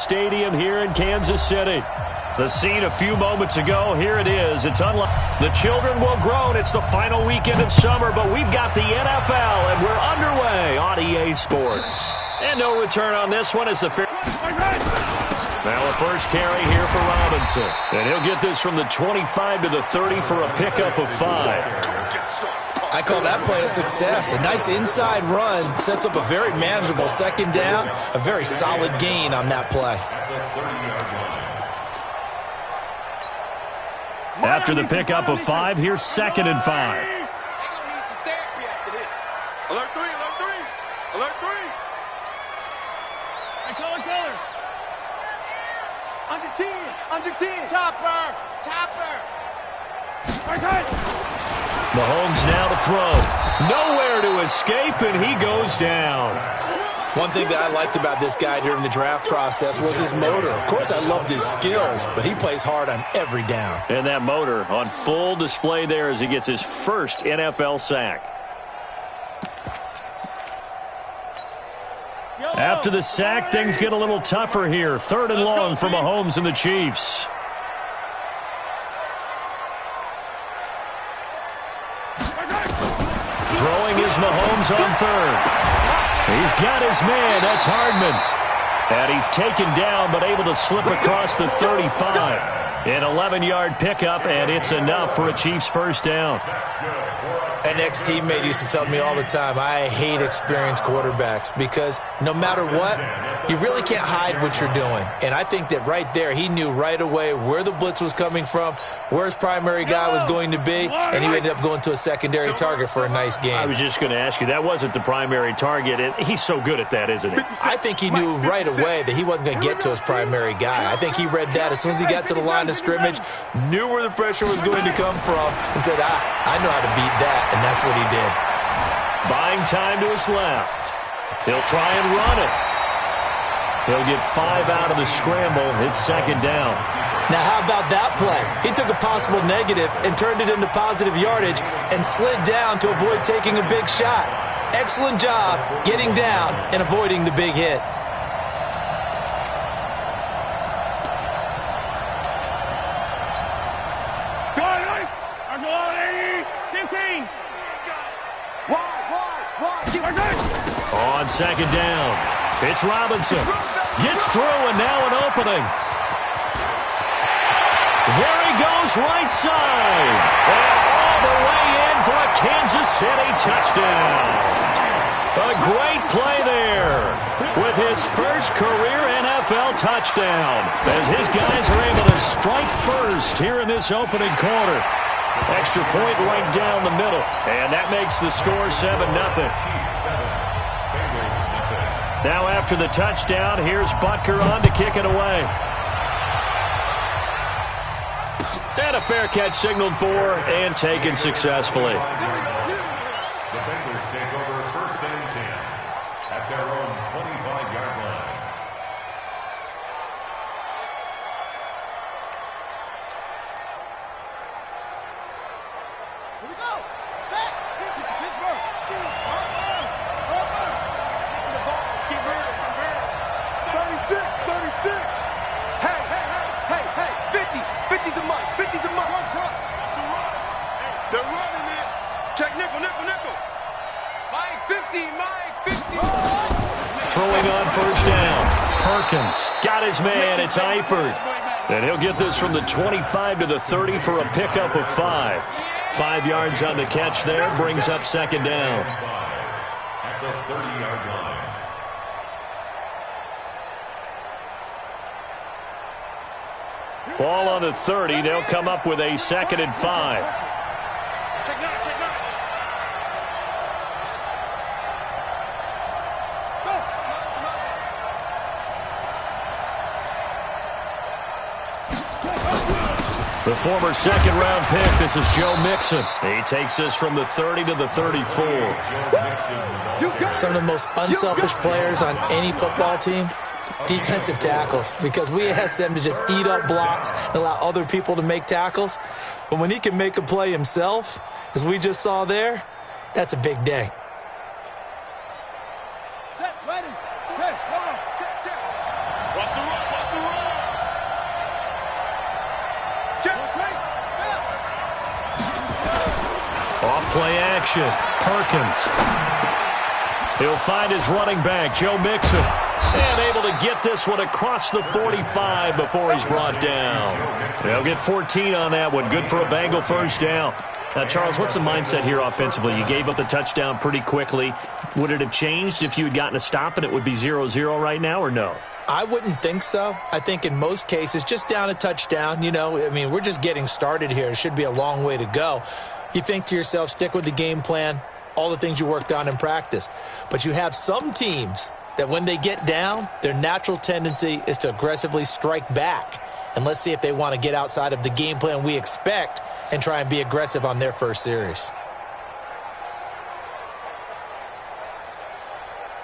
Stadium here in Kansas City. The scene a few moments ago, here it is. It's unlike the children will grow. It's the final weekend of summer, but we've got the NFL, and we're underway on EA Sports. And no return on this one as the fair. Now a first carry here for Robinson. And he'll get this from the 25 to the 30 for a pickup of 5. I call that play a success. A nice inside run sets up a very manageable second down. A very solid gain on that play. After the pickup of 5, here's 2nd and 5. Alert 3, alert 3, alert 3. Hey, color. Under 10. Chopper. Mahomes now to throw. Nowhere to escape, and he goes down. One thing that I liked about this guy during the draft process was his motor. Of course, I loved his skills, but he plays hard on every down. And that motor on full display there as he gets his first NFL sack. After the sack, things get a little tougher here. 3rd and long for Mahomes and the Chiefs. Throwing is Mahomes on 3rd. He's got his man. That's Hardman. And he's taken down but able to slip across the 35. An 11-yard pickup, and it's enough for a Chiefs first down. An ex-teammate used to tell me all the time, I hate experienced quarterbacks because no matter what, you really can't hide what you're doing. And I think that right there, he knew right away where the blitz was coming from, where his primary guy was going to be, and he ended up going to a secondary target for a nice game. I was just going to ask you, that wasn't the primary target, and he's so good at that, isn't he? I think he knew right away that he wasn't going to get to his primary guy. I think he read that as soon as he got to the line of scrimmage, knew where the pressure was going to come from, and said, I know how to beat that. And that's what he did. Buying time to his left. He'll try and run it. He'll get 5 out of the scramble. It's 2nd down. Now, how about that play? He took a possible negative and turned it into positive yardage and slid down to avoid taking a big shot. Excellent job getting down and avoiding the big hit. On 2nd down, it's Robinson. Gets through and now an opening. There he goes, right side. And all the way in for a Kansas City touchdown. A great play there with his first career NFL touchdown as his guys are able to strike first here in this opening quarter. Extra point right down the middle, and that makes the score 7-0. Now after the touchdown, here's Butker on to kick it away. And a fair catch signaled for and taken successfully. The Bengals take over 1st and 10 at their own 25-yard line. Here we go. Set. This is Pittsburgh. Get to the ball. Let's keep moving. 36. Hey. 50. 50's a mark. 50's a mark. They're running it. Check nickel. Mike 50. Throwing on first down. Perkins got his man. It's Eifert. And he'll get this from the 25 to the 30 for a pickup of 5. 5 yards on the catch there. Brings up 2nd down. At the 30-yard line. Ball on the 30. They'll come up with a 2nd and 5. Check nine. The former 2nd-round pick, this is Joe Mixon. He takes this from the 30 to the 34. Some of the most unselfish players on any football team, defensive tackles, because we ask them to just eat up blocks and allow other people to make tackles. But when he can make a play himself, as we just saw there, that's a big day. Set, ready. Okay, hold on. Set. Watch the run. Off play action. Perkins. He'll find his running back, Joe Mixon. And able to get this one across the 45 before he's brought down. They'll get 14 on that one. Good for a Bengal first down. Now, Charles, what's the mindset here offensively? You gave up the touchdown pretty quickly. Would it have changed if you had gotten a stop and it would be 0-0 right now, or no? I wouldn't think so. I think in most cases, just down a touchdown, we're just getting started here. It should be a long way to go. You think to yourself, stick with the game plan, all the things you worked on in practice. But you have some teams that when they get down, their natural tendency is to aggressively strike back. And let's see if they want to get outside of the game plan we expect and try and be aggressive on their first series.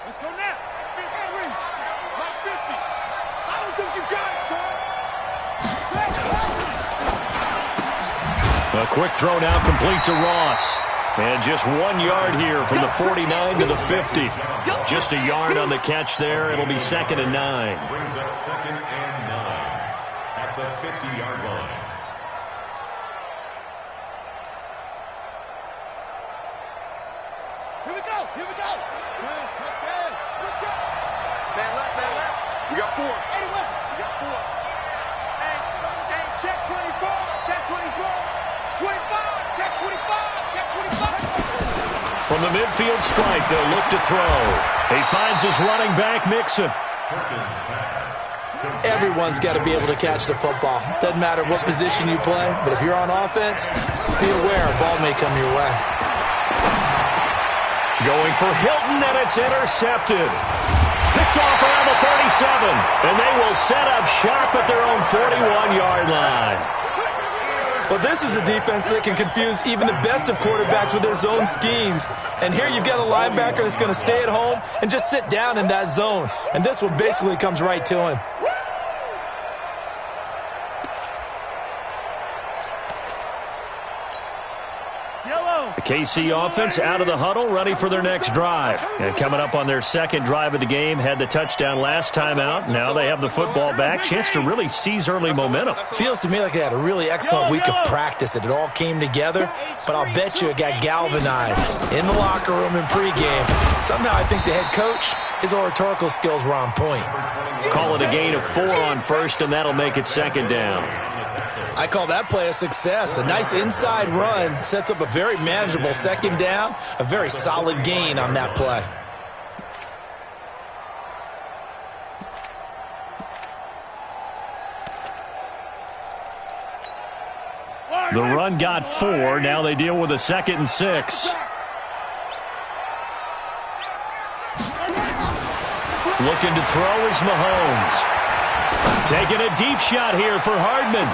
Let's go now. Mike 50. I don't think you got it, son. A quick throw now complete to Ross. And just 1 yard here from the 49 to the 50. Just a yard on the catch there. It'll be 2nd and 9. Brings up 2nd and 9 at the 50-yard line. Here we go. Let's go. Switch up. Man left. We got 4. Anyway, we got 4. Hey, check 24. Check 24. 25. Check 25. Check 25. From the midfield stripe, they'll look to throw. He finds his running back, Mixon. Everyone's got to be able to catch the football. Doesn't matter what position you play, but if you're on offense, be aware a ball may come your way. Going for Hilton, and it's intercepted. Picked off around the 37, and they will set up shop at their own 41-yard line. Well, this is a defense that can confuse even the best of quarterbacks with their zone schemes. And here you've got a linebacker that's going to stay at home and just sit down in that zone. And this one basically comes right to him. The KC offense out of the huddle, ready for their next drive. And coming up on their second drive of the game, had the touchdown last time out. Now they have the football back. Chance to really seize early momentum. Feels to me like they had a really excellent week of practice. It all came together, but I'll bet you it got galvanized in the locker room in pregame. Somehow I think the head coach, his oratorical skills were on point. Call it a gain of 4 on first, and that'll make it 2nd down. I call that play a success. A nice inside run sets up a very manageable 2nd down, a very solid gain on that play. The run got 4. Now they deal with a 2nd and 6. Looking to throw is Mahomes. Taking a deep shot here for Hardman.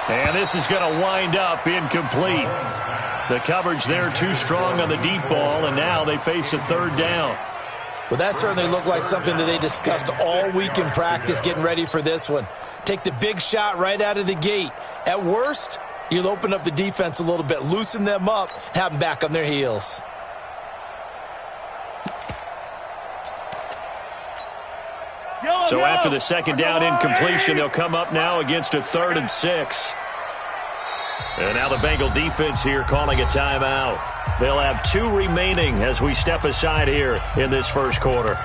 And this is going to wind up incomplete. The coverage there too strong on the deep ball, and now they face a 3rd down. Well, that certainly looked like something that they discussed all week in practice getting ready for this one. Take the big shot right out of the gate. At worst, you'll open up the defense a little bit, loosen them up, have them back on their heels. So after the 2nd down incompletion, they'll come up now against a 3rd and 6. And now the Bengal defense here calling a timeout. They'll have 2 remaining as we step aside here in this first quarter.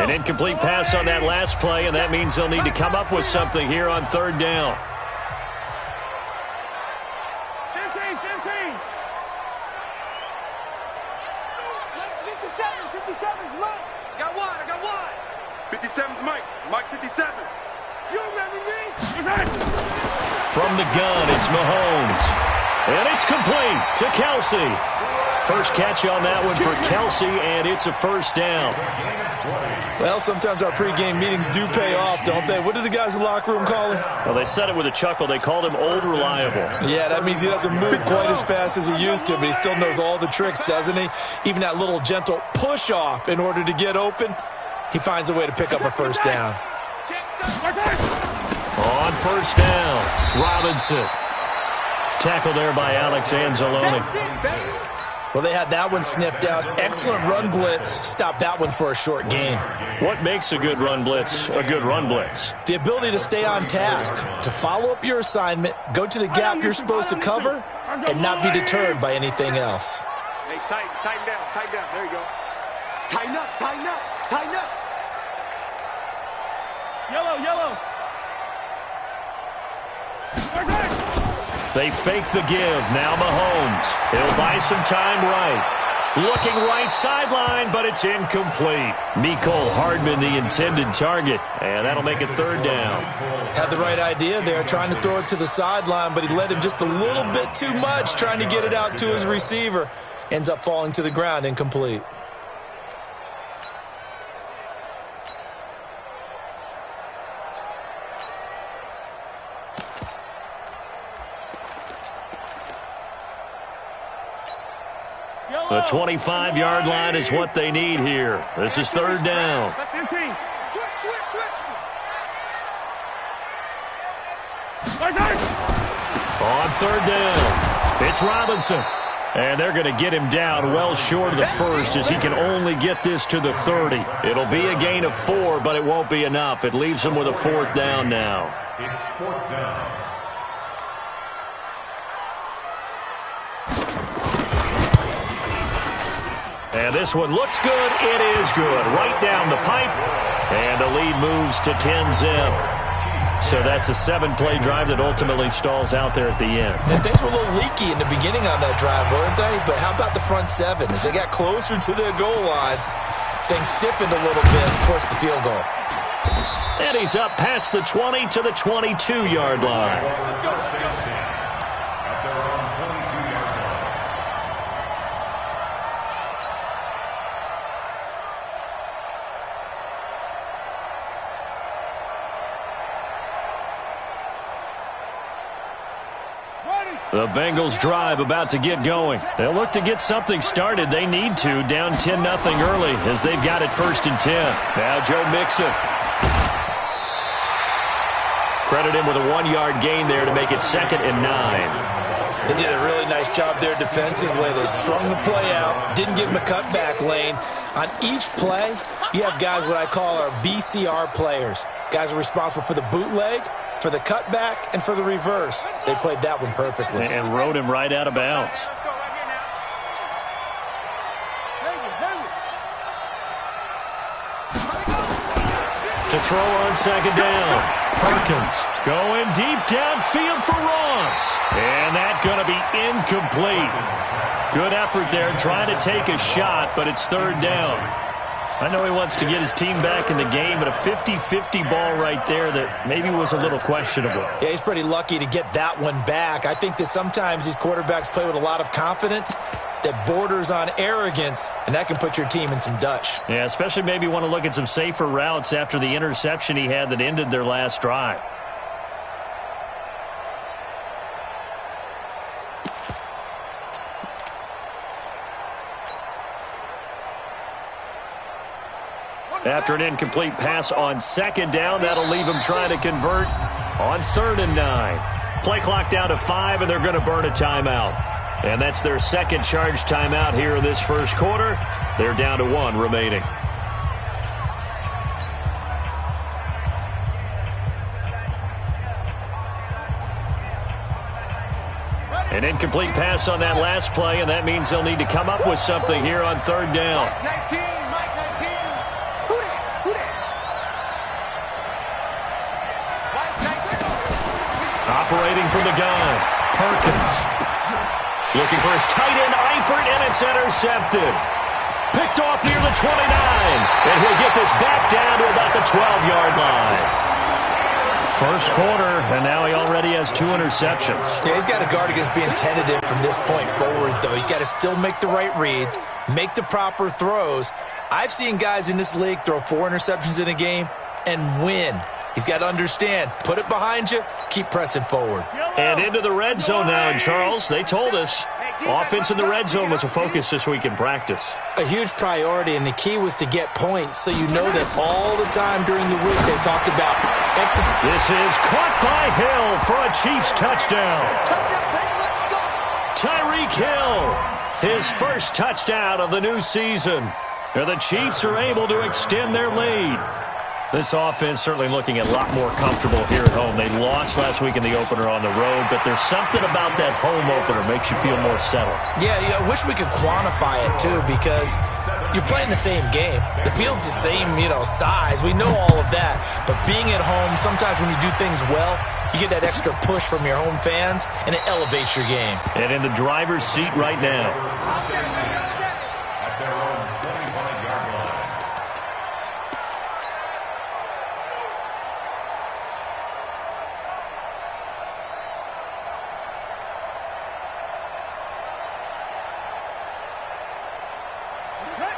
An incomplete pass on that last play, and that means they'll need to come up with something here on 3rd down. 57's Mike. I got one. 57's Mike. Mike 57. You remember me? From the gun, it's Mahomes. And it's complete to Kelsey. First catch on that one for Kelsey, and it's a 1st down. Well, sometimes our pregame meetings do pay off, don't they? What do the guys in the locker room call him? Well, they said it with a chuckle. They called him Old Reliable. Yeah, that means he doesn't move quite as fast as he used to, but he still knows all the tricks, doesn't he? Even that little gentle push-off in order to get open, he finds a way to pick up a 1st down. On 1st down, Robinson. Tackle there by Alex Anzalone. Well, they had that one sniffed out. Excellent run blitz. Stop that one for a short gain. What makes a good run blitz a good run blitz? The ability to stay on task, to follow up your assignment, go to the gap you're supposed to cover, and not be deterred by anything else. Hey, tighten down. There you go. Tighten up. Yellow. They fake the give. Now Mahomes. He'll buy some time right. Looking right sideline, but it's incomplete. Mecole Hardman, the intended target, and that'll make it third down. Had the right idea there, trying to throw it to the sideline, but he led him just a little bit too much, trying to get it out to his receiver. Ends up falling to the ground, incomplete. The 25-yard line is what they need here. This is third down. Switch. On third down, it's Robinson. And they're going to get him down well short of the first as he can only get this to the 30. It'll be a gain of 4, but it won't be enough. It leaves him with a fourth down now. It's fourth down. And this one looks good. It is good. Right down the pipe. And the lead moves to 10-zip. So that's a 7-play drive that ultimately stalls out there at the end. And things were a little leaky in the beginning on that drive, weren't they? But how about the front seven? As they got closer to the goal line, things stiffened a little bit and forced the field goal. And he's up past the 20 to the 22-yard line. At their own 22-yard line. The Bengals drive about to get going. They'll look to get something started. They need to, down 10-0 early as they've got it 1st and 10. Now Joe Mixon. Credit him with a 1-yard gain there to make it 2nd and 9. They did a really nice job there defensively. They strung the play out, didn't give him a cutback lane. On each play, you have guys what I call our BCR players. Guys are responsible for the bootleg, for the cutback, and for the reverse. They played that one perfectly. And rode him right out of bounds. To throw on 2nd down. Perkins going deep downfield for Ross. And that's going to be incomplete. Good effort there trying to take a shot, but it's 3rd down. I know he wants to get his team back in the game, but a 50-50 ball right there that maybe was a little questionable. Yeah, he's pretty lucky to get that one back. I think that sometimes these quarterbacks play with a lot of confidence that borders on arrogance, and that can put your team in some Dutch. Yeah, especially maybe want to look at some safer routes after the interception he had that ended their last drive. After an incomplete pass on 2nd down, that'll leave him trying to convert on 3rd and 9. Play clock down to 5, and they're going to burn a timeout. And that's their 2nd charge timeout here in this 1st quarter. They're down to 1 remaining. An incomplete pass on that last play, and that means they'll need to come up with something here on 3rd down. Mike 19. Operating from the gun, Perkins. Looking for his tight end, Eifert, and it's intercepted. Picked off near the 29, and he'll get this back down to about the 12-yard line. 1st quarter, and now he already has 2 interceptions. Yeah, he's got to guard against being tentative from this point forward, though. He's got to still make the right reads, make the proper throws. I've seen guys in this league throw 4 interceptions in a game and win. He's got to understand, put it behind you, keep pressing forward. And into the red zone now, and Charles, they told us offense in the red zone was a focus this week in practice. A huge priority, and the key was to get points, so you know that all the time during the week they talked about exit. This is caught by Hill for a Chiefs touchdown. Tyreek Hill His first touchdown of the new season. And the Chiefs are able to extend their lead. This offense certainly looking a lot more comfortable here at home. They lost last week in the opener on the road, but there's something about that home opener makes you feel more settled. Yeah, I wish we could quantify it, too, because you're playing the same game. The field's the same, size. We know all of that. But being at home, sometimes when you do things well, you get that extra push from your home fans, and it elevates your game. And in the driver's seat right now. At their own 25-yard line.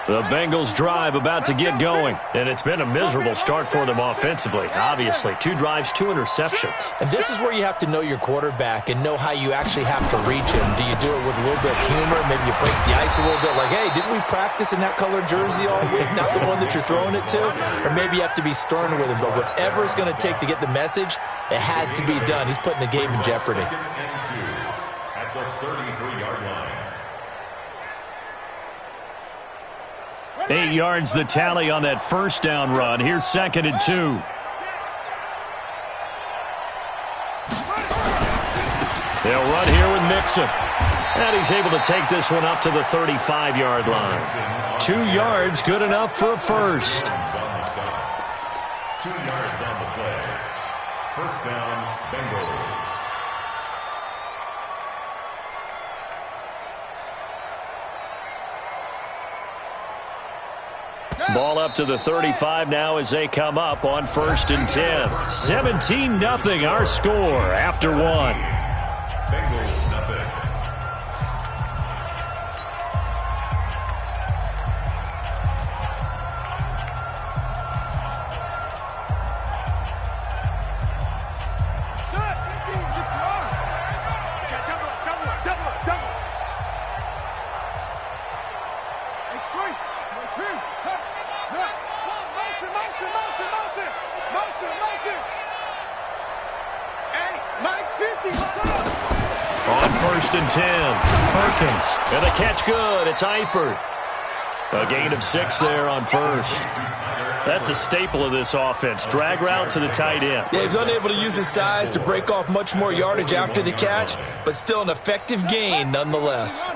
The Bengals drive about to get going, and it's been a miserable start for them offensively. Obviously, 2 drives, 2 interceptions. And this is where you have to know your quarterback and know how you actually have to reach him. Do you do it with a little bit of humor? Maybe you break the ice a little bit like, hey, didn't we practice in that color jersey all week, not the one that you're throwing it to? Or maybe you have to be stern with him. But whatever it's going to take to get the message, it has to be done. He's putting the game in jeopardy. Second and 2 at the 33-yard line. 8 yards the tally on that first down run. Here's 2nd and 2. They'll run here with Mixon. And he's able to take this one up to the 35-yard line. 2 yards, good enough for a first. 2 yards on the play. First down, Bengals. Ball up to the 35 now as they come up on 1st and 10. 17-0 our score after 1. Bengals, nothing. On 1st and 10, Perkins. And the catch good. It's Eifert. A gain of 6 there on 1st. That's a staple of this offense. Drag route to the tight end. Yeah, he's unable to use his size to break off much more yardage after the catch, but still an effective gain nonetheless.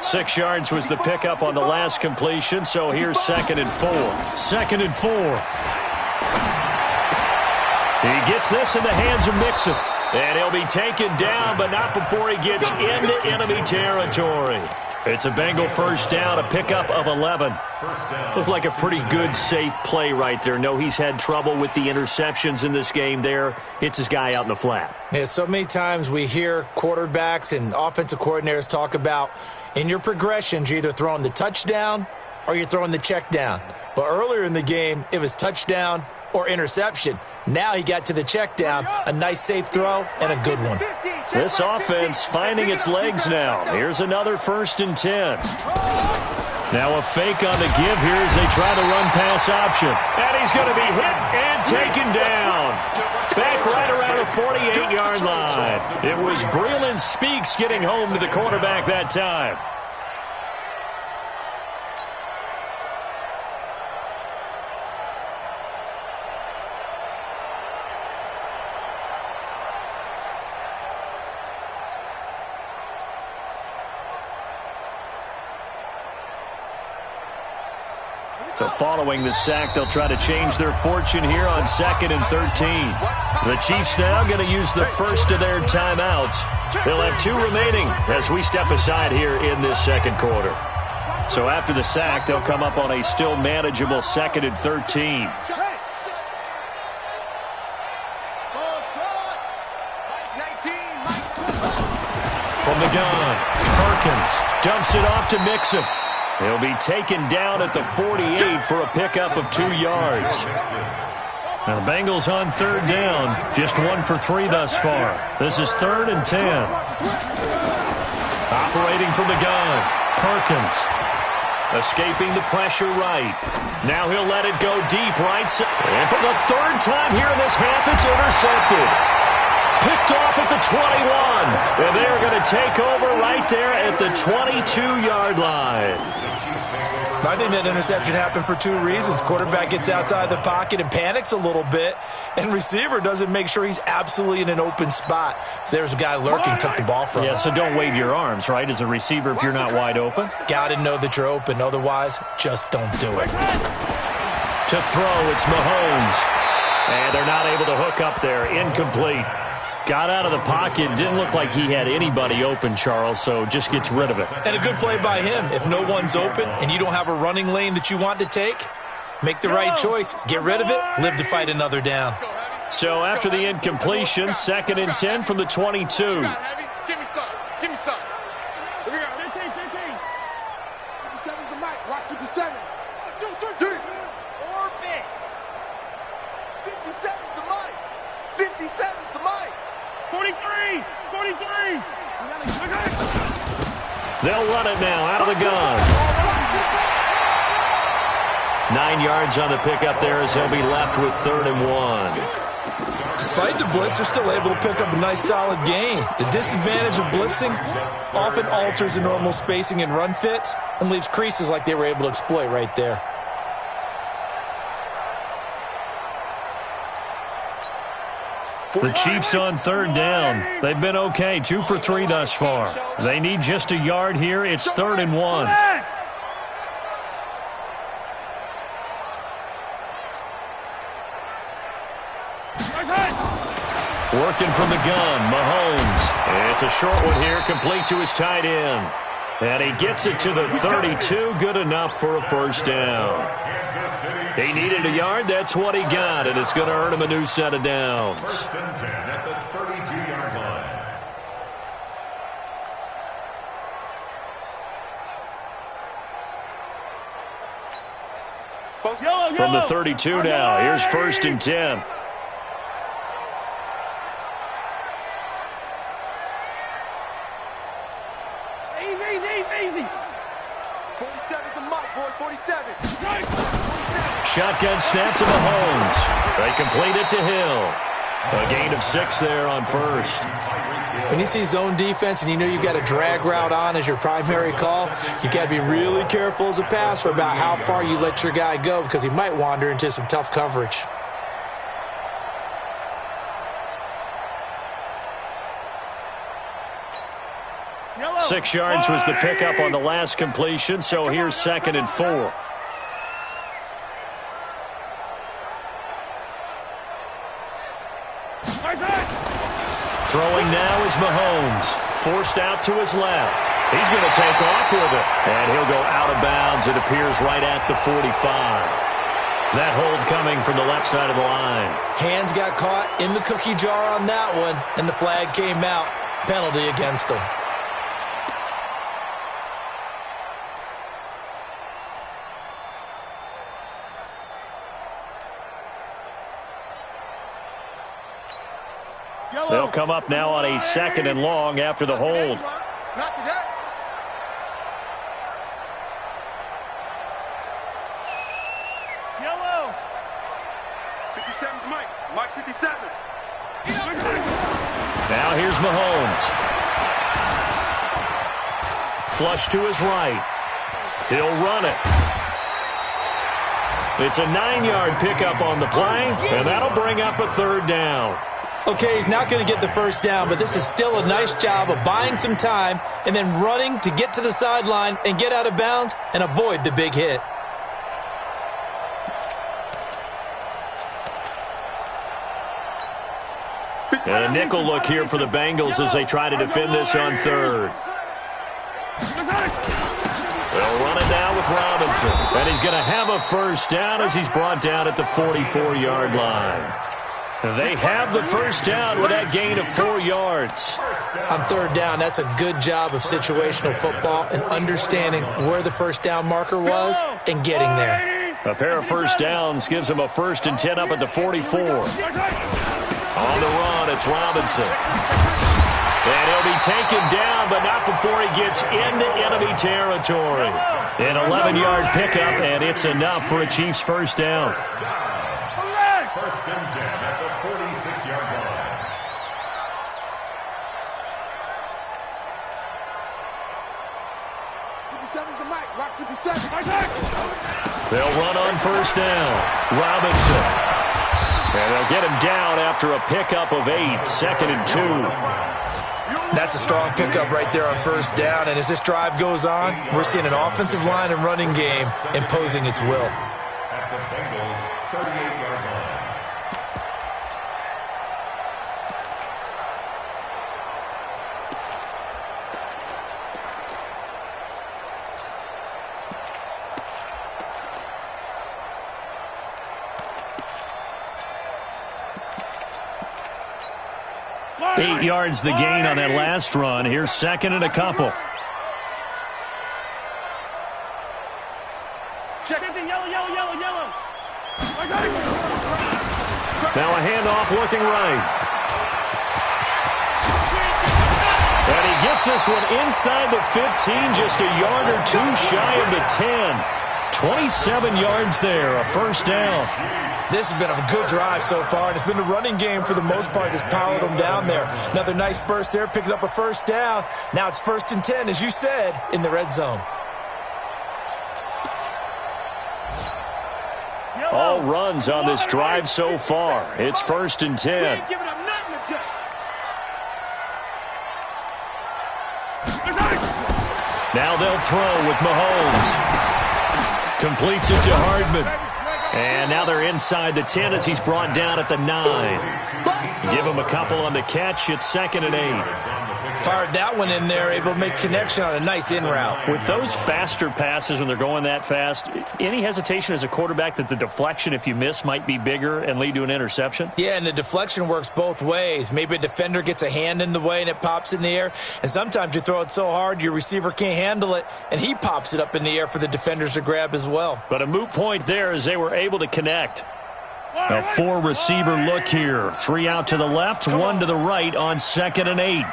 6 yards was the pickup on the last completion, so here's 2nd and 4. 2nd and 4. He gets this in the hands of Mixon. And he'll be taken down, but not before he gets into enemy territory. It's a Bengal first down, a pickup of 11. Looked like a pretty good, safe play right there. No, he's had trouble with the interceptions in this game there. Hits his guy out in the flat. Yeah, so many times we hear quarterbacks and offensive coordinators talk about in your progressions, you're either throwing the touchdown or you're throwing the check down. But earlier in the game, it was touchdown or interception. Now he got to the check down, a nice safe throw, and a good one. This offense finding its legs now. Here's another 1st and 10. Now a fake on the give here as they try to run pass option. And he's going to be hit and taken down. Back right around the 48-yard line. It was Breeland Speaks getting home to the quarterback that time. So following the sack, they'll try to change their fortune here on 2nd and 13. The Chiefs now going to use the first of their timeouts. They'll have 2 remaining as we step aside here in this 2nd quarter. So after the sack, they'll come up on a still manageable 2nd and 13. From the gun, Perkins dumps it off to Mixon. He'll be taken down at the 48 for a pickup of 2 yards. Now the Bengals on 3rd down, just 1 for 3 thus far. This is 3rd and 10. Operating from the gun, Perkins. Escaping the pressure right. Now he'll let it go deep right side. And for the 3rd time here in this half, it's intercepted. picked off at the 21. And they're going to take over right there at the 22-yard line. I think that interception happened for two reasons. Quarterback gets outside the pocket and panics a little bit, and receiver doesn't make sure he's absolutely in an open spot. So there's a guy lurking, took the ball from him. Yeah, so don't wave your arms, right, as a receiver if you're not wide open. Got to know that you're open. Otherwise, just don't do it. To throw, it's Mahomes. And they're not able to hook up there. Incomplete. Got out of the pocket. Didn't look like he had anybody open, Charles, so just gets rid of it. And a good play by him. If no one's open and you don't have a running lane that you want to take, make the right choice. Get rid of it. Live to fight another down. So after the incompletion, 2nd and 10 from the 22. Give me some. Give me some. Here we go. 15. 57's the mic. Watch 57. Deep. Orbit. 57's the mic. 57's the mic. 43. They'll run it now out of the gun. 9 yards on the pickup there as he'll be left with 3rd and 1. Despite the blitz, they're still able to pick up a nice solid gain. The disadvantage of blitzing often alters the normal spacing and run fits and leaves creases like they were able to exploit right there. The Chiefs on 3rd down. They've been okay, 2 for 3 thus far. They need just a yard here. It's 3rd and 1. Working from the gun, Mahomes. It's a short one here, complete to his tight end. And he gets it to the 32, good enough for a first down. He needed a yard, that's what he got, and it's going to earn him a new set of downs. 1st and 10 at the 32-yard line. From the 32 now, here's 1st and 10. Easy. 47's the mic, boy. 47. Shotgun snap to Mahomes. They complete it to Hill. A gain of 6 there on 1st. When you see zone defense and you know you've got a drag route on as your primary call, you got to be really careful as a passer about how far you let your guy go because he might wander into some tough coverage. Yellow. 6 yards was the pickup on the last completion, so here's 2nd and 4. Throwing now is Mahomes. Forced out to his left. He's going to take off with it. And he'll go out of bounds. It appears right at the 45. That hold coming from the left side of the line. Hands got caught in the cookie jar on that one, and the flag came out. Penalty against him. They'll come up now on a 2nd and long after the hold. Not today. Yellow. 57's Mike. Mike 57. Now here's Mahomes. Flush to his right. He'll run it. It's a 9-yard pickup on the play, and that'll bring up a 3rd down. Okay, he's not going to get the first down, but this is still a nice job of buying some time and then running to get to the sideline and get out of bounds and avoid the big hit. And a nickel look here for the Bengals as they try to defend this on 3rd. They'll run it down with Robinson. And he's going to have a first down as he's brought down at the 44-yard line. They have the first down with that gain of 4 yards. On 3rd down, that's a good job of situational football and understanding where the first down marker was and getting there. A pair of first downs gives him a 1st and 10 up at the 44. On the run, it's Robinson. And he'll be taken down, but not before he gets into enemy territory. An 11-yard pickup, and it's enough for a Chiefs first down. 1st and 10 at the 46-yard line. They'll run on first down. Robinson. And they'll get him down after a pickup of 8, 2nd and 2. That's a strong pickup right there on first down. And as this drive goes on, we're seeing an offensive line and running game imposing its will. At the Bengals' 38-yard line. Eight yards the gain on that last run. Here's 2nd and a couple. Check it, yellow. Now a handoff looking right. And he gets this one inside the 15, just a yard or two shy of the 10. 27 yards there, a first down. This has been a good drive so far, and it's been the running game for the most part that's powered them down there. Another nice burst there, picking up a first down. Now it's 1st and 10, as you said, in the red zone. All runs on this drive so far. It's 1st and 10. Now they'll throw with Mahomes. Completes it to Hardman. And now they're inside the 10 as he's brought down at the 9. Give him a couple on the catch. It's 2nd and 8. Fired that one in there, able to make connection on a nice in route. With those faster passes when they're going that fast, any hesitation as a quarterback that the deflection, if you miss, might be bigger and lead to an interception? Yeah, and the deflection works both ways. Maybe a defender gets a hand in the way and it pops in the air. And sometimes you throw it so hard your receiver can't handle it, and he pops it up in the air for the defenders to grab as well. But a moot point there as they were able to connect. A 4-receiver look here. 3 out to the left, 1 to the right on 2nd and 8.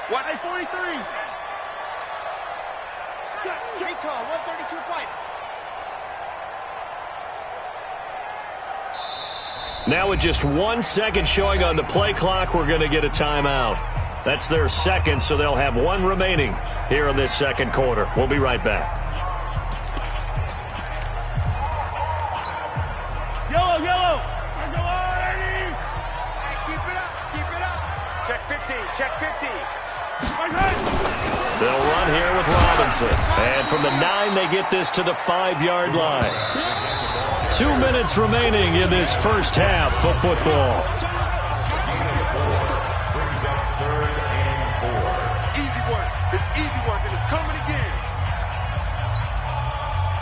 What? 43. Recall, 132 fight. Now with just 1 second showing on the play clock, we're going to get a timeout. That's their second, so they'll have 1 remaining here in this second quarter. We'll be right back. Yellow. Keep it up. Check 50, check 50. They'll run here with Robinson. And from the 9, they get this to the 5-yard line. 2 minutes remaining in this first half of football. Brings up 3rd and 4. Easy work. It's easy work, and it's coming again.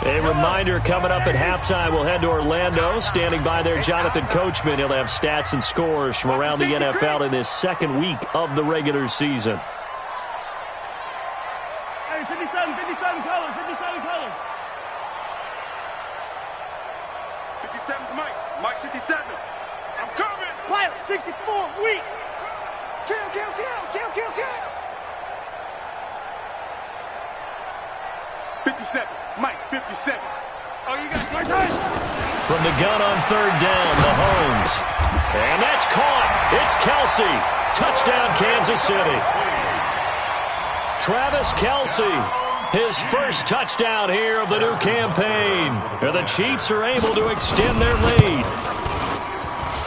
A reminder, coming up at halftime, we'll head to Orlando. Standing by there, Jonathan Coachman. He'll have stats and scores from around the NFL in this second week of the regular season. Hey, 57 colors. 57's Mike 57. I'm coming. Pilot 64, weak. Kill. 57, Mike 57. Oh, you got it. From the gun on 3rd down, Mahomes. And that's caught. It's Kelsey. Touchdown, Kansas City. Travis Kelsey, his first touchdown here of the new campaign. And the Chiefs are able to extend their lead.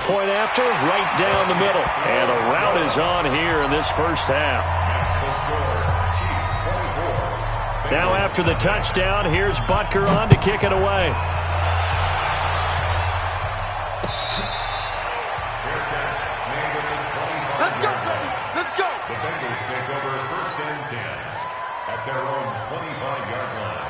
Point after, right down the middle. And the route is on here in this first half. Now after the touchdown, here's Butker on to kick it away. Let's go. The Bengals take over 1st and 10 at their own 25-yard line.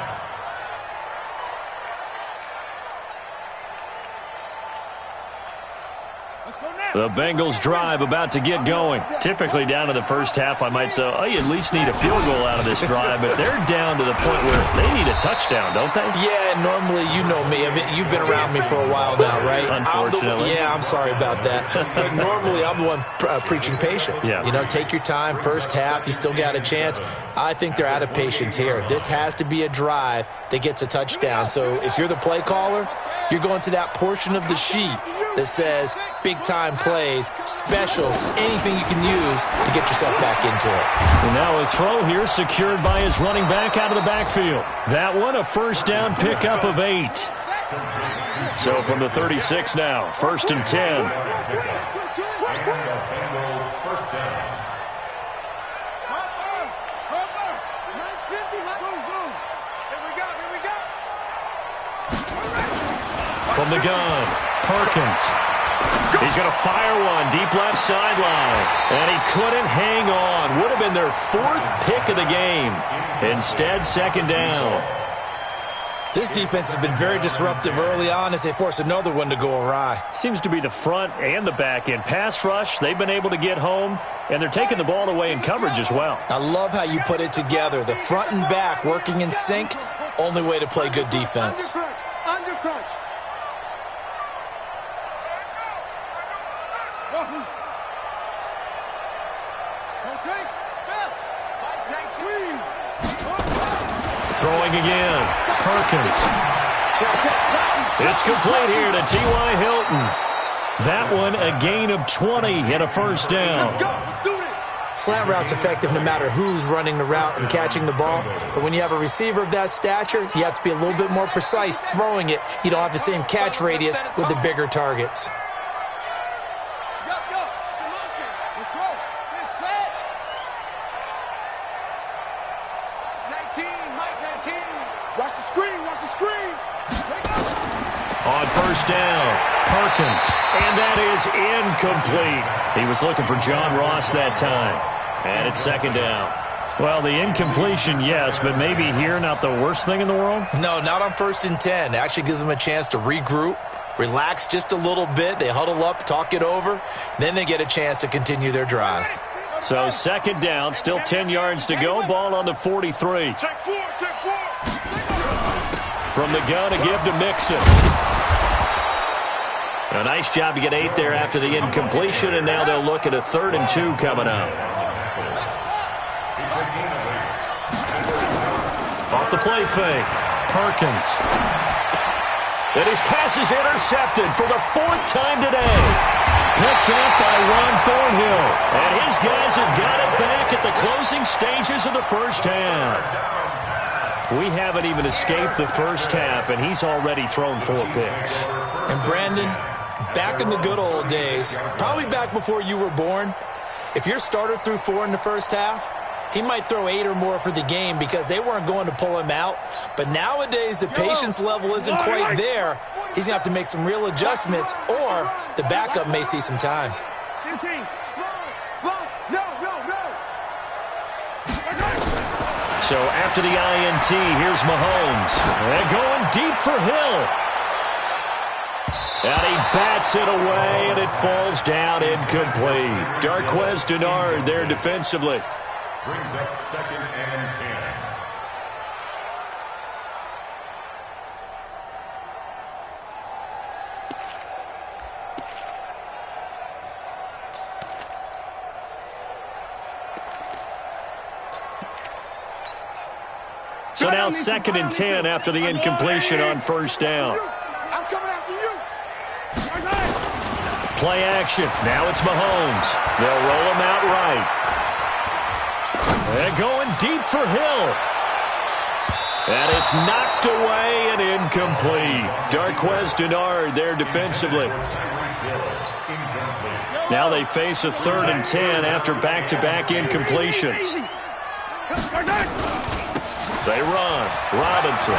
Let's go now. The Bengals drive about to get going. Typically down to the first half, I might say, oh, you at least need a field goal out of this drive, but they're down to the point where they need a touchdown, don't they? Yeah, normally, you know me. I mean, you've been around me for a while now, right? Unfortunately. I'm sorry about that. But normally, I'm the one preaching patience. Yeah. You know, take your time. First half, you still got a chance. I think they're out of patience here. This has to be a drive that gets a touchdown. So if you're the play caller, you're going to that portion of the sheet that says big-time plays, specials, anything you can use to get yourself back into it. And now a throw here secured by his running back out of the backfield. That one a first down pickup of 8. So from the 36 now, 1st and 10. From the gun, Perkins. He's going to fire one deep left sideline. And he couldn't hang on. Would have been their 4th pick of the game. Instead, 2nd down. This defense has been very disruptive early on as they force another one to go awry. Seems to be the front and the back end. Pass rush, they've been able to get home, and they're taking the ball away in coverage as well. I love how you put it together. The front and back working in sync, only way to play good defense. Undercrunch. Throwing again, Perkins. It's complete here to T.Y. Hilton. That one a gain of 20 and a first down. Slant route's effective no matter who's running the route and catching the ball. But when you have a receiver of that stature, you have to be a little bit more precise throwing it. You don't have the same catch radius with the bigger targets. Watch the screen, watch the screen. On first down, Perkins, and that is incomplete. He was looking for John Ross that time, and it's 2nd down. Well, the incompletion, yes, but maybe here not the worst thing in the world? No, not on 1st and 10. It actually gives them a chance to regroup, relax just a little bit. They huddle up, talk it over, then they get a chance to continue their drive. So 2nd down, still 10 yards to go, ball on the 43. Check 4, check 4. From the gun, a give to Mixon. A nice job to get 8 there after the incompletion, and now they'll look at a 3rd and 2 coming up. Off the play fake, Perkins. And his pass is intercepted for the 4th time today. Picked up by Ron Thornhill. And his guys have got it back at the closing stages of the first half. We haven't even escaped the first half, and he's already thrown 4 picks. And Brandon, back in the good old days, probably back before you were born, if your starter threw 4 in the first half, he might throw 8 or more for the game because they weren't going to pull him out. But nowadays, the patience level isn't quite there. He's going to have to make some real adjustments, or the backup may see some time. So after the INT, here's Mahomes. And going deep for Hill. And he bats it away, and it falls down incomplete. Darquez Denard there defensively. Brings up 2nd and 10. So now 2nd and 10 after the incompletion on first down. I'm coming after you. Play action. Now it's Mahomes. They'll roll him out right. And going deep for Hill. And it's knocked away and incomplete. Darquez Denard there defensively. Now they face a 3rd and 10 after back-to-back incompletions. They run. Robinson.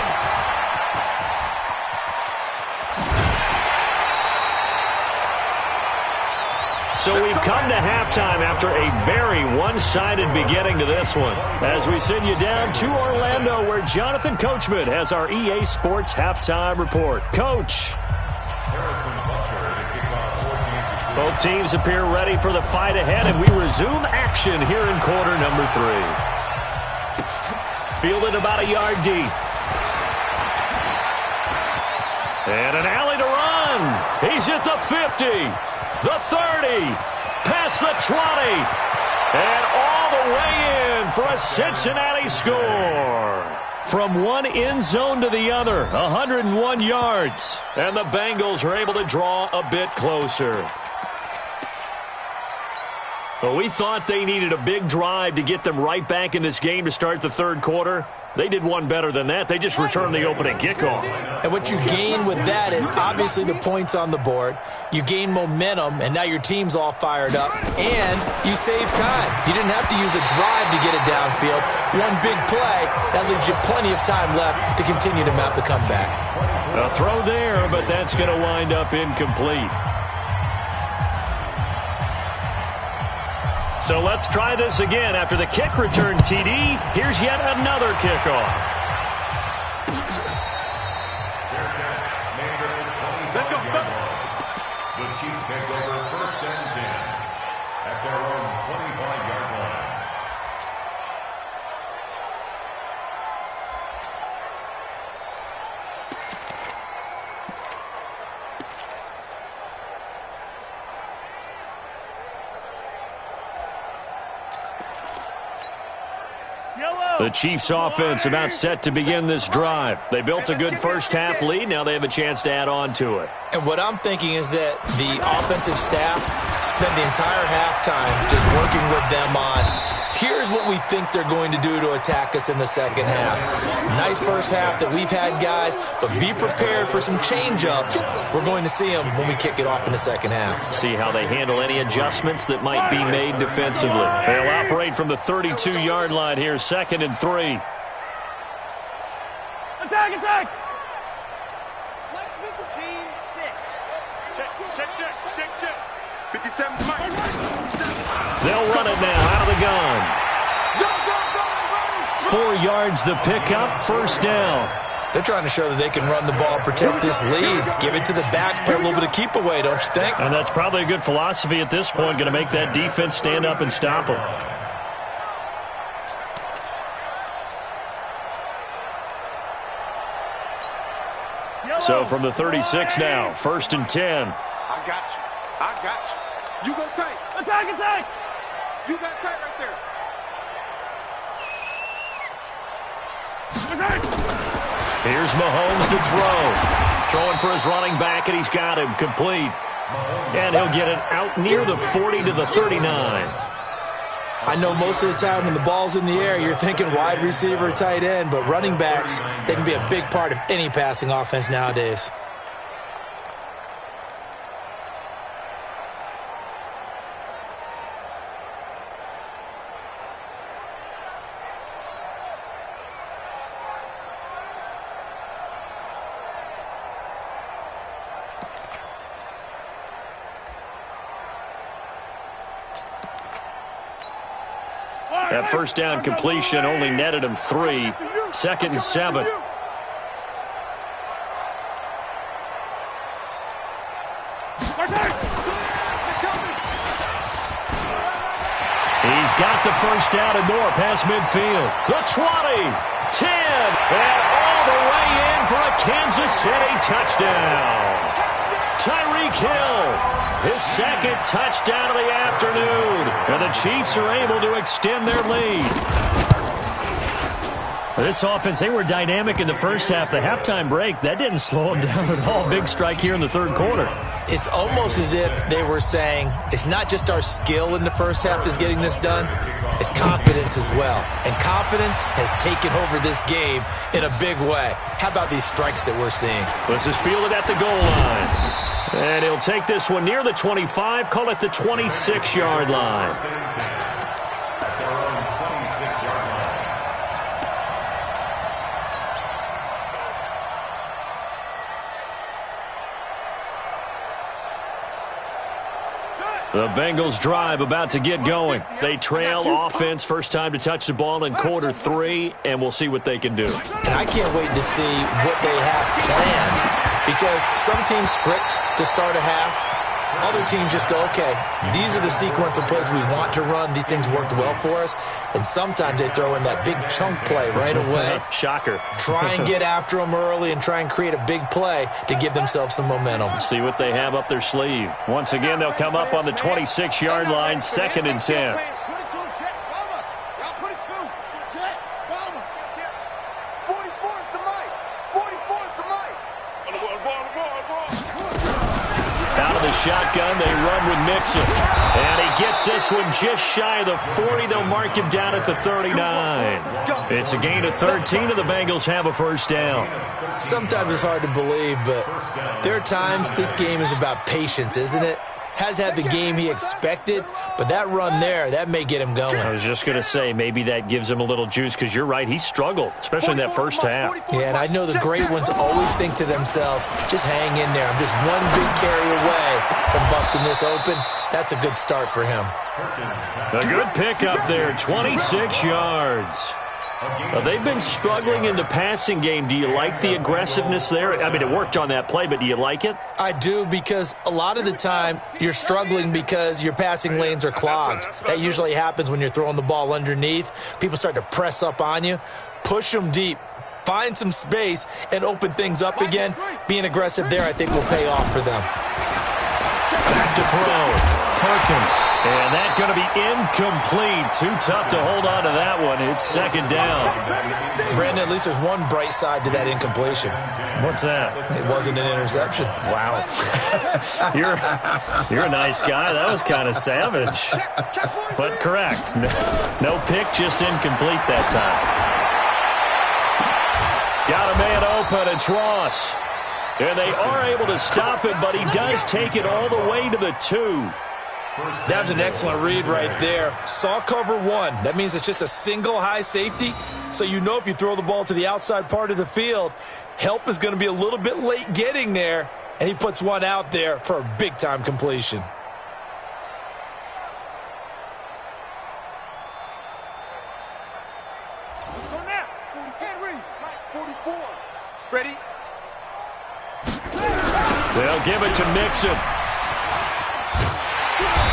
So we've come to halftime after a very one-sided beginning to this one. As we send you down to Orlando, where Jonathan Coachman has our EA Sports Halftime Report. Coach. Both teams appear ready for the fight ahead, and we resume action here in quarter number 3. Fielded about a yard deep. And an alley to run. He's at the 50, the 30, past the 20, and all the way in for a Cincinnati score. From one end zone to the other, 101 yards. And the Bengals are able to draw a bit closer. Well, we thought they needed a big drive to get them right back in this game to start the third quarter. They did one better than that. They just returned the opening kickoff. And what you gain with that is obviously the points on the board. You gain momentum, and now your team's all fired up. And you save time. You didn't have to use a drive to get it downfield. One big play, that leaves you plenty of time left to continue to mount the comeback. A throw there, but that's going to wind up incomplete. So let's try this again. After the kick return TD, here's yet another kickoff. Let's go. The Chiefs take over first and 10 at their own 25-yard line. The Chiefs offense about set to begin this drive. They built a good first half lead. Now they have a chance to add on to it. And what I'm thinking is that the offensive staff spent the entire halftime just working with them on, here's what we think they're going to do to attack us in the second half. Nice first half that we've had, guys, but be prepared for some change-ups. We're going to see them when we kick it off in the second half. See how they handle any adjustments that might be made defensively. They'll operate from the 32-yard line here, 2nd and 3. Attack! Let's meet the scene 6. Check. 57's Mike. They'll run it now out of the gun. 4 yards the pickup, first down. They're trying to show that they can run the ball, protect this lead, give it to the backs, play a little bit of keep away, don't you think? And that's probably a good philosophy at this point, going to make that defense stand up and stop them. So from the 36 now, 1st and 10. I got you. You go tight. Attack! You got tight right there. Here's Mahomes to throw. Throwing for his running back, and he's got him complete. And he'll get it out near the 40 to the 39. I know most of the time when the ball's in the air, you're thinking wide receiver, tight end, but running backs, they can be a big part of any passing offense nowadays. That first down completion only netted him 3. 2nd and 7. He's got the first down and more past midfield. The 20, 10, and all the way in for a Kansas City touchdown. Tyreek Hill, his 2nd touchdown of the afternoon. And the Chiefs are able to extend their lead. This offense, they were dynamic in the first half. The halftime break, that didn't slow them down at all. Big strike here in the third quarter. It's almost as if they were saying, it's not just our skill in the first half that's getting this done, it's confidence as well. And confidence has taken over this game in a big way. How about these strikes that we're seeing? This is fielded at the goal line. And he'll take this one near the 25, call it the 26-yard line. The Bengals drive about to get going. They trail offense, first time to touch the ball in quarter 3, and we'll see what they can do. And I can't wait to see what they have planned, because some teams script to start a half. Other teams just go, okay, these are the sequence of plays we want to run. These things worked well for us. And sometimes they throw in that big chunk play right away. Shocker. Try and get after them early and try and create a big play to give themselves some momentum. See what they have up their sleeve. Once again, they'll come up on the 26-yard line, 2nd and 10. 40 the shotgun. They run with Mixon. And he gets this one just shy of the 40. They'll mark him down at the 39. It's a gain of 13, and the Bengals have a first down. Sometimes it's hard to believe, but there are times this game is about patience, isn't it? Has had the game he expected, but that run there, that may get him going. I was just going to say, maybe that gives him a little juice, because you're right, he struggled, especially in that first half. Yeah, and I know the great ones always think to themselves, just hang in there. I'm just one big carry away from busting this open. That's a good start for him. A good pickup there, 26 yards. They've been struggling in the passing game. Do you like the aggressiveness there? I mean, it worked on that play, but do you like it? I do, because a lot of the time you're struggling because your passing lanes are clogged. That usually happens when you're throwing the ball underneath. People start to press up on you. Push them deep. Find some space and open things up again. Being aggressive there, I think, will pay off for them. Back to throw. Perkins. And that's going to be incomplete. Too tough to hold on to that one. It's second down. Brandon, at least there's one bright side to that incompletion. What's that? It wasn't an interception. Wow. You're a nice guy. That was kind of savage. But correct. No pick, just incomplete that time. Got a man open. It's Ross. And they are able to stop him, but he does take it all the way to the 2. That was an excellent read right there. Saw cover 1. That means it's just a single high safety. So you know if you throw the ball to the outside part of the field, help is going to be a little bit late getting there. And he puts one out there for a big-time completion. Ready? They'll give it to Mixon.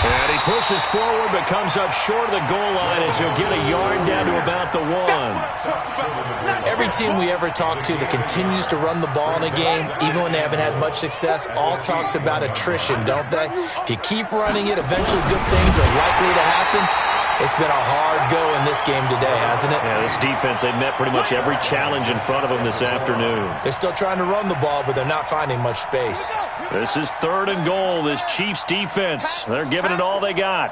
And he pushes forward, but comes up short of the goal line as he'll get a yard down to about the 1. Every team we ever talk to that continues to run the ball in a game, even when they haven't had much success, all talks about attrition, don't they? If you keep running it, eventually good things are likely to happen. It's been a hard go in this game today, hasn't it? Yeah, this defense, they've met pretty much every challenge in front of them this afternoon. They're still trying to run the ball, but they're not finding much space. This is 3rd and goal, this Chiefs defense. They're giving it all they got.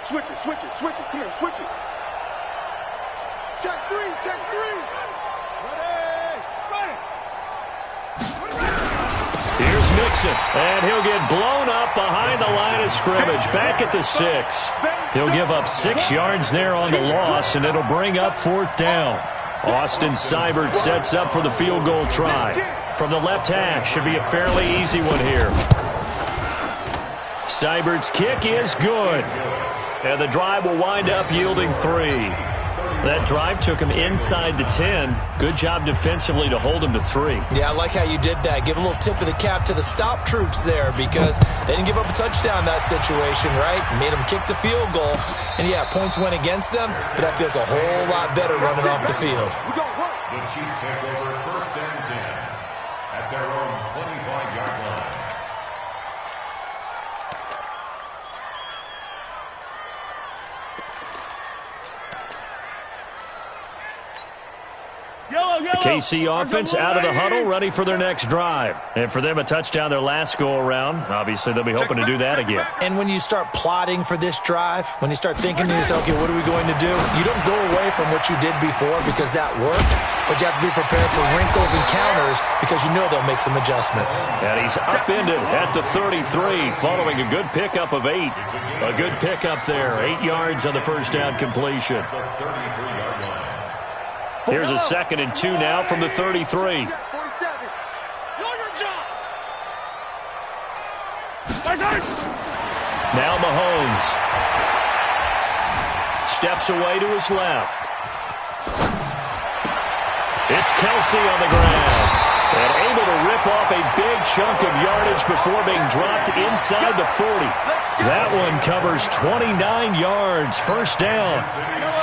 Switch it, switch it, switch it. Come here, switch it. Check 3, check 3. Here's Mixon, and he'll get blown up behind the line of scrimmage, back at the 6. He'll give up 6 yards there on the loss, and it'll bring up 4th down. Austin Seibert sets up for the field goal try. From the left hash, should be a fairly easy one here. Seibert's kick is good, and the drive will wind up yielding 3. That drive took him inside the 10. Good job defensively to hold him to 3. Yeah, I like how you did that. Give a little tip of the cap to the stop troops there, because they didn't give up a touchdown in that situation, right? Made them kick the field goal. And, yeah, points went against them, but that feels a whole lot better running off the field. The Chiefs take over 1st and 10 at their own 25-yard line. The KC offense out of the huddle, ready for their next drive. And for them, a touchdown their last go-around. Obviously, they'll be hoping to do that again. And when you start plotting for this drive, when you start thinking to yourself, okay, what are we going to do? You don't go away from what you did before because that worked, but you have to be prepared for wrinkles and counters because you know they'll make some adjustments. And he's upended at the 33 following a good pickup of 8. A good pickup there, 8 yards on the first down completion. Here's a 2nd and 2 now from the 33. Now Mahomes steps away to his left. It's Kelsey on the ground, and able to rip off a big chunk of yardage before being dropped inside the 40. That one covers 29 yards, first down.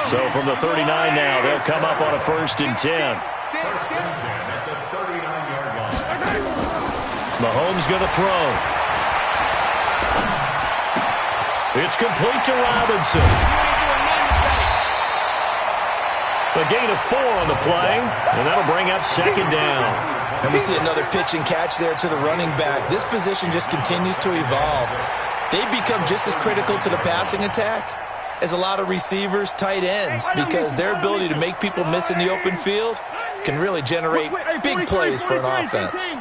So from the 39 now, they'll come up on a 1st and 10. 1st and 10 at the 39-yard line. Mahomes going to throw. It's complete to Robinson. A gain of 4 on the play, and that'll bring up 2nd down. And we see another pitch and catch there to the running back. This position just continues to evolve. They've become just as critical to the passing attack as a lot of receivers, tight ends, because their ability to make people miss in the open field can really generate big plays for an offense.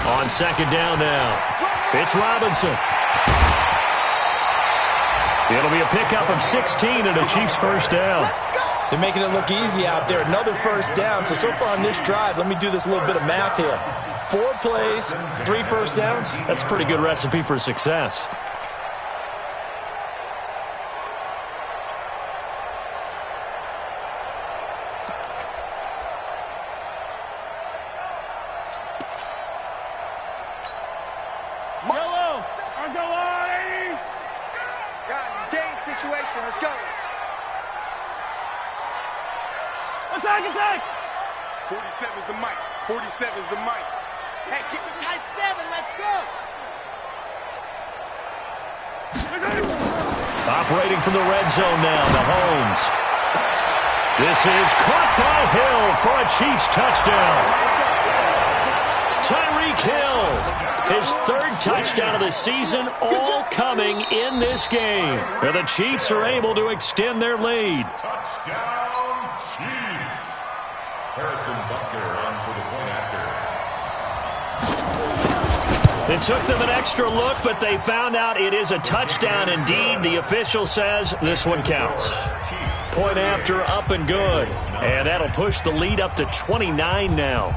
On second down now, it's Robinson. It'll be a pickup of 16 and a Chiefs first down. They're making it look easy out there. Another first down. So far on this drive, let me do this little bit of math here. 4 plays, 3 first downs. That's a pretty good recipe for success. Situation, let's go. Attack! 47 is the mic. 47 is the mic. Hey, get the guy 7. Let's go. Operating from the red zone now, Mahomes. This is caught by Hill for a Chiefs touchdown. Tyreek Hill. His 3rd touchdown of the season, all coming in this game. And the Chiefs are able to extend their lead. Touchdown, Chiefs. Harrison Butker on for the point after. It took them an extra look, but they found out it is a touchdown indeed. The official says this one counts. Point after, up and good. And that'll push the lead up to 29 now.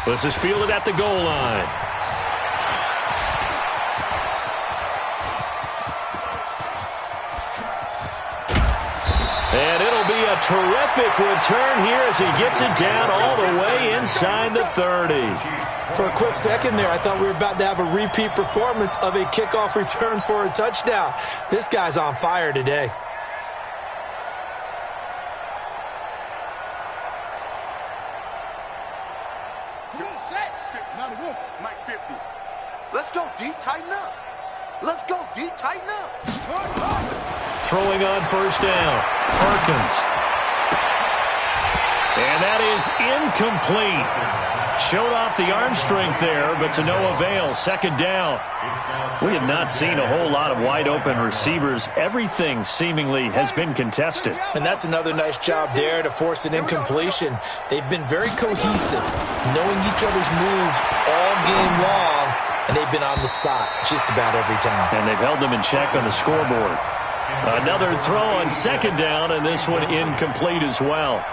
This is fielded at the goal line. And it'll be a terrific return here as he gets it down all the way inside the 30. For a quick second there, I thought we were about to have a repeat performance of a kickoff return for a touchdown. This guy's on fire today. Let's go, D. Tighten up. Let's go, D. Tighten up. Throwing on first down. Perkins. And that is incomplete. Showed off the arm strength there, but to no avail. Second down. We have not seen a whole lot of wide-open receivers. Everything seemingly has been contested. And that's another nice job there to force an incompletion. They've been very cohesive, knowing each other's moves all game long, and they've been on the spot just about every time. And they've held them in check on the scoreboard. Another throw on second down, and this one incomplete as well.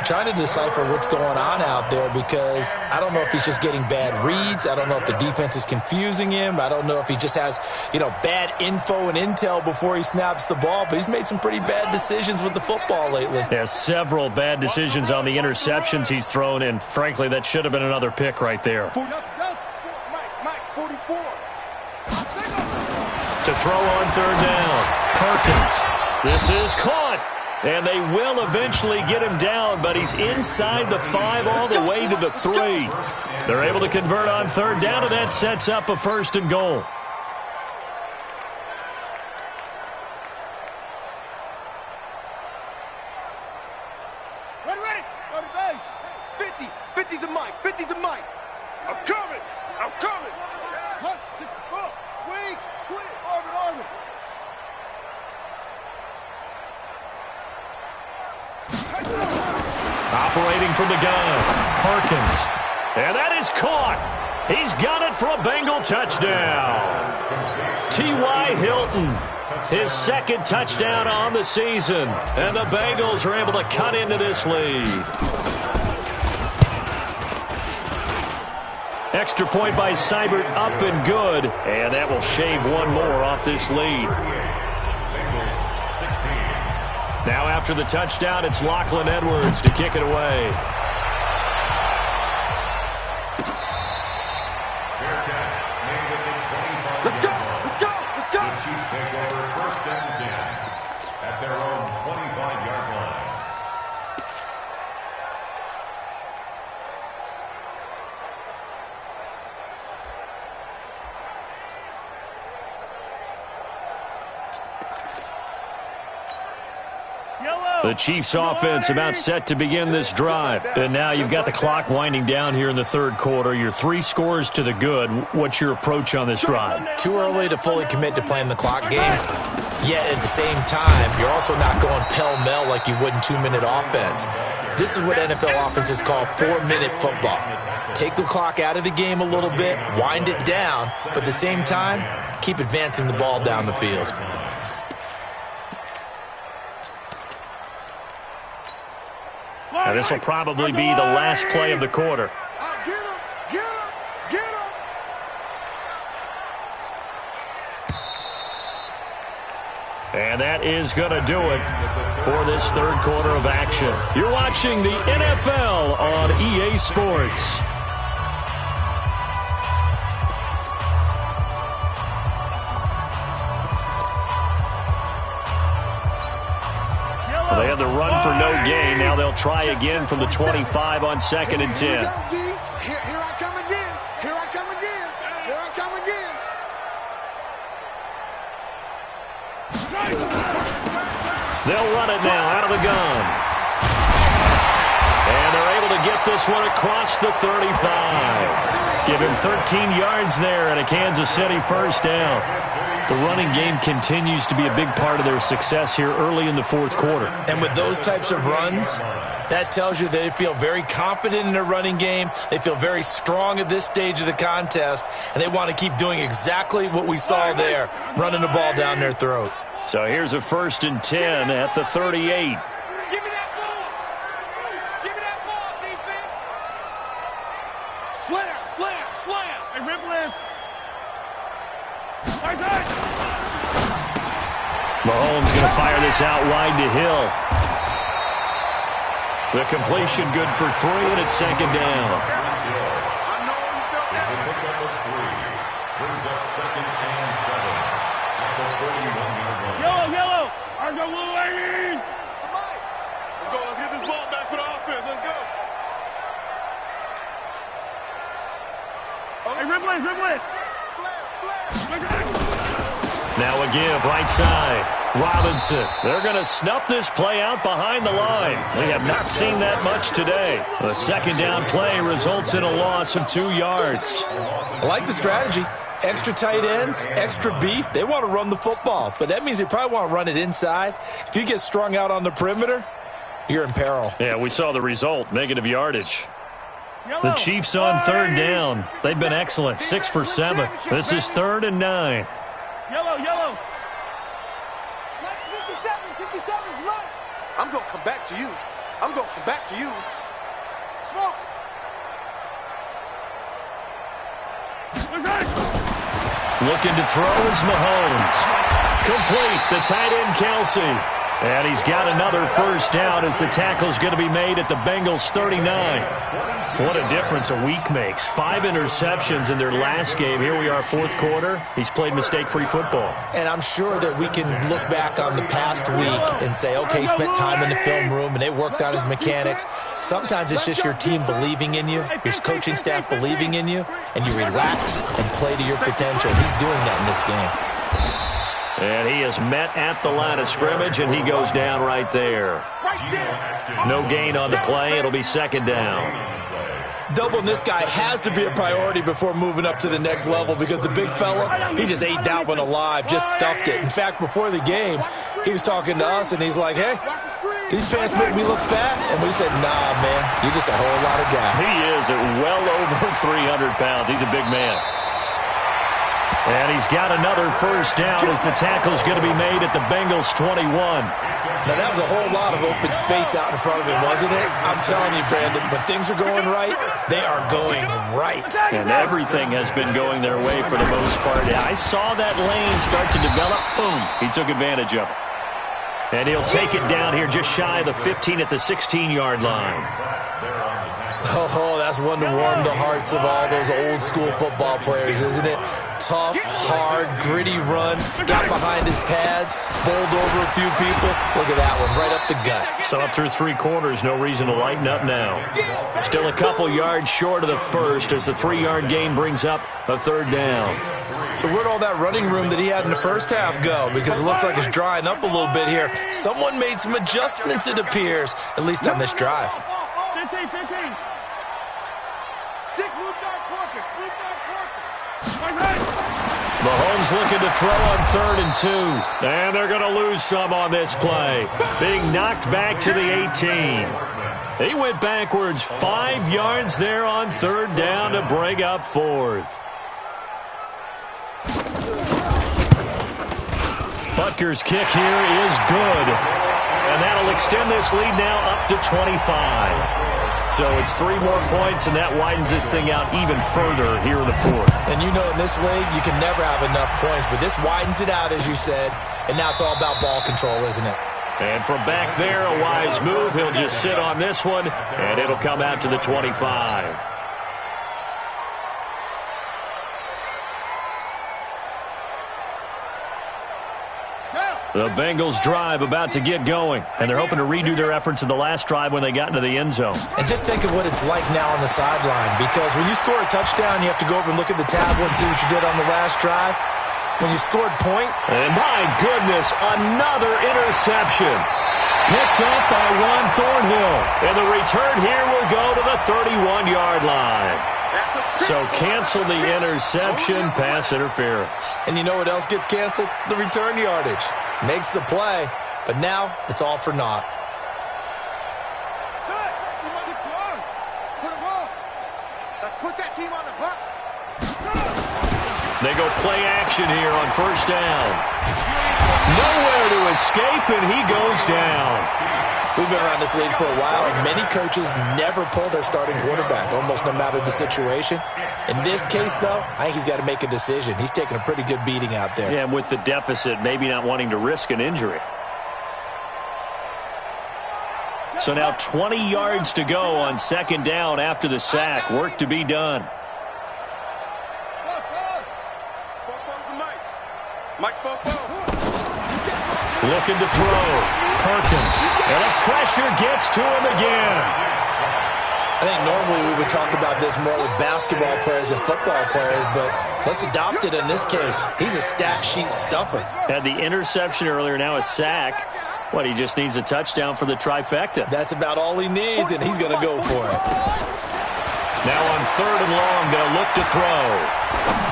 Trying to decipher what's going on out there because I don't know if he's just getting bad reads. I don't know if the defense is confusing him. I don't know if he just has, bad info and intel before he snaps the ball. But he's made some pretty bad decisions with the football lately. Yeah, several bad decisions on the interceptions he's thrown, and frankly, that should have been another pick right there. Mike, 44. To throw on third down, Perkins. This is caught. And they will eventually get him down, but he's inside the 5 all the way to the 3. They're able to convert on third down, and that sets up a 1st and goal. Ready. Go to base. 50 to Mike. 50 to Mike. I'm coming. 64. Wait. Twin. Orbit. Operating from the gun, Perkins. And that is caught. He's got it for a Bengal touchdown. T.Y. Hilton, his 2nd touchdown on the season. And the Bengals are able to cut into this lead. Extra point by Seibert, up and good. And that will shave one more off this lead. Now after the touchdown, it's Lachlan Edwards to kick it away. Let's go. The Chiefs take over 1st and 10 at their own 25-yard line. The Chiefs offense about set to begin this drive. And now you've got the clock winding down here in the third quarter. You're 3 scores to the good. What's your approach on this drive? Too early to fully commit to playing the clock game. Yet at the same time, you're also not going pell-mell like you would in 2-minute offense. This is what NFL offenses call 4-minute football. Take the clock out of the game a little bit, wind it down, but at the same time, keep advancing the ball down the field. Now, this will probably be the last play of the quarter. Get him! Get him! Get him! And that is going to do it for this third quarter of action. You're watching the NFL on EA Sports. Well, they had the run for no gain. Now they'll try again from the 25 on 2nd and 10. Here I come again. Here I come again. Here I come again. They'll run it now out of the gun. And they're able to get this one across the 35. Give him 13 yards there and a Kansas City first down. The running game continues to be a big part of their success here early in the fourth quarter. And with those types of runs, that tells you they feel very confident in their running game. They feel very strong at this stage of the contest, and they want to keep doing exactly what we saw there, running the ball down their throat. So here's a 1st and 10 at the 38. Give me that ball. Give me that ball, defense. Slam, slam, slam. Hey, Ripley. Mahomes going to fire this out wide to Hill. The completion good for 3, and it's 2nd down. Brings up 2nd and 7 at the 41-yard line. Yellow. Our go little lane. Let's go. Let's get this ball back for the offense. Let's go. Hey, Ripley. Now a give, right side. Robinson. They're going to snuff this play out behind the line. We have not seen that much today. The 2nd down play results in a loss of 2 yards. I like the strategy. Extra tight ends, extra beef. They want to run the football, but that means they probably want to run it inside. If you get strung out on the perimeter, you're in peril. Yeah, we saw the result, negative yardage. The Chiefs on 3rd down. They've been excellent, 6 for 7. This is 3rd and 9. Yellow. 57's right. I'm going to come back to you. Smoke. Looking to throw is Mahomes. Complete, the tight end Kelsey. And he's got another first down as the tackle's going to be made at the Bengals 39. What a difference a week makes. 5 interceptions in their last game. Here we are, fourth quarter. He's played mistake-free football. And I'm sure that we can look back on the past week and say, okay, he spent time in the film room and they worked on his mechanics. Sometimes it's just your team believing in you, your coaching staff believing in you, and you relax and play to your potential. He's doing that in this game. And he is met at the line of scrimmage, and he goes down right there. No gain on the play. It'll be 2nd down. Doubling this guy has to be a priority before moving up to the next level because the big fella, he just ate that one alive, just stuffed it. In fact, before the game, he was talking to us, and he's like, hey, these pants make me look fat. And we said, nah, man, you're just a whole lot of guy. He is at well over 300 pounds. He's a big man. And he's got another first down as the tackle's going to be made at the Bengals 21. Now, that was a whole lot of open space out in front of him, wasn't it? I'm telling you, Brandon, when things are going right, they are going right. And everything has been going their way for the most part. I saw that lane start to develop. Boom. He took advantage of it. And he'll take it down here just shy of the 15 at the 16-yard line. Oh, that's one to warm the hearts of all those old-school football players, isn't it? tough, hard, gritty run. Got behind his pads, bowled over a few people. Look at that one, right up the gut. So up through 3 quarters, no reason to lighten up now. Still a couple yards short of the first as the 3-yard gain brings up a 3rd down. So where'd all that running room that he had in the first half go? Because it looks like it's drying up a little bit here. Someone made some adjustments, it appears, at least on this drive. 15. Stick blue dot quarters. Mahomes looking to throw on 3rd and 2. And they're going to lose some on this play. Being knocked back to the 18. He went backwards 5 yards there on 3rd down to bring up 4th. Butker's kick here is good. And that'll extend this lead now up to 25. So it's 3 more points, and that widens this thing out even further here in the 4th. And you know in this league, you can never have enough points, but this widens it out, as you said, and now it's all about ball control, isn't it? And from back there, a wise move. He'll just sit on this one, and it'll come out to the 25. The Bengals drive about to get going, and they're hoping to redo their efforts in the last drive when they got into the end zone. And just think of what it's like now on the sideline, because when you score a touchdown, you have to go over and look at the tablet and see what you did on the last drive. When you scored point. And my goodness, another interception. Picked up by Juan Thornhill. And the return here will go to the 31-yard line. So cancel the interception, pass interference. And you know what else gets canceled? The return yardage. Makes the play, but now it's all for naught. Let's put that team on the bus. They go play action here on 1st down. Nowhere to escape, and he goes down. We've been around this league for a while, and many coaches never pull their starting quarterback, almost no matter the situation. In this case, though, I think he's got to make a decision. He's taking a pretty good beating out there. Yeah, and with the deficit, maybe not wanting to risk an injury. So now 20 yards to go on 2nd down after the sack. Work to be done. Looking to throw. Perkins. And the pressure gets to him again. I think normally we would talk about this more with basketball players and football players, but let's adopt it in this case. He's a stat sheet stuffer. Had the interception earlier, now a sack. What, he just needs a touchdown for the trifecta. That's about all he needs, and he's going to go for it. Now on 3rd and long, they'll look to throw.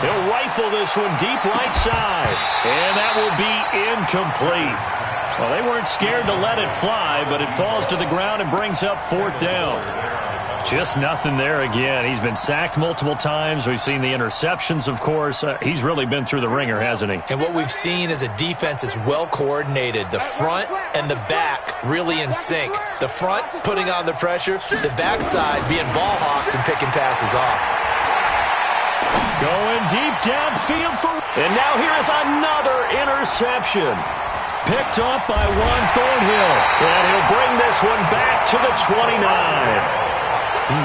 He'll rifle this one deep right side. And that will be incomplete. Well, they weren't scared to let it fly, but it falls to the ground and brings up 4th down. Just nothing there again. He's been sacked multiple times. We've seen the interceptions, of course. He's really been through the ringer, hasn't he? And what we've seen is a defense that's well coordinated. The front and the back really in sync. The front putting on the pressure, the backside being ball hawks and picking passes off. Going deep downfield for... And now here is another interception. Picked up by Juan Thornhill. And he'll bring this one back to the 29.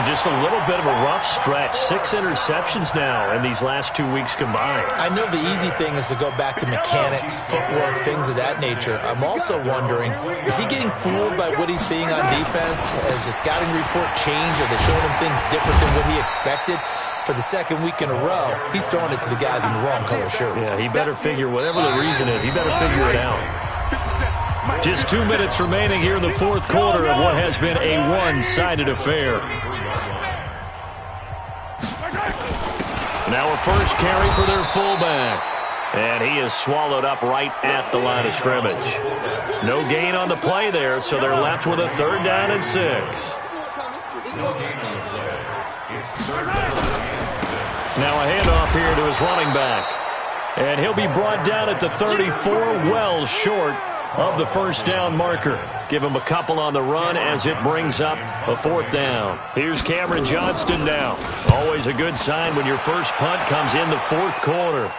Just a little bit of a rough stretch. 6 interceptions now in these last 2 weeks combined. I know the easy thing is to go back to mechanics, footwork, things of that nature. I'm also wondering, is he getting fooled by what he's seeing on defense? Has the scouting report changed? Are they showing him things different than what he expected? For the 2nd week in a row, he's throwing it to the guys in the wrong color shirts. Yeah, he better figure, whatever the reason is, he better figure it out. Just 2 minutes remaining here in the 4th quarter of what has been a one-sided affair. Now a first carry for their fullback. And he is swallowed up right at the line of scrimmage. No gain on the play there, so they're left with a 3rd down and 6. Now a handoff here to his running back. And he'll be brought down at the 34, well short of the 1st down marker. Give him a couple on the run as it brings up a 4th down. Here's Cameron Johnston now. Always a good sign when your first punt comes in the 4th quarter.